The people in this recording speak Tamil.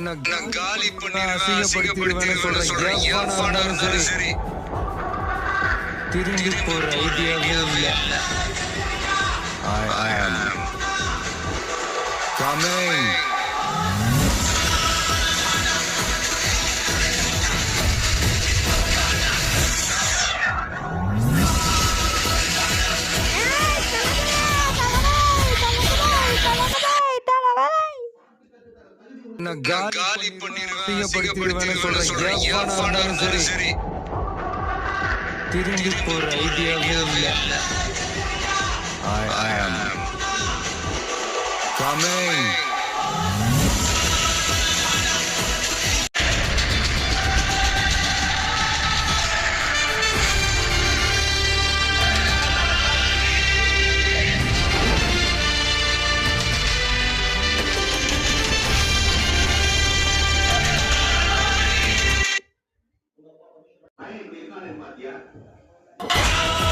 நான் காலி பண்ணிடுவேன், அசிங்கப்படுத்திடுவேன்னு சொல்றேன். எவனா இருந்தாலும் சரி திரும்பி போற ஐடியாவே இல்ல. I am coming. நான் காலி பண்ணிடுவேன், அசிங்கப்படுத்திடுவேன்னு சொல்றேன். எவனா இருந்தாலும் சரி திரும்பி போற ஐடியாவே இல்ல. I am coming. I am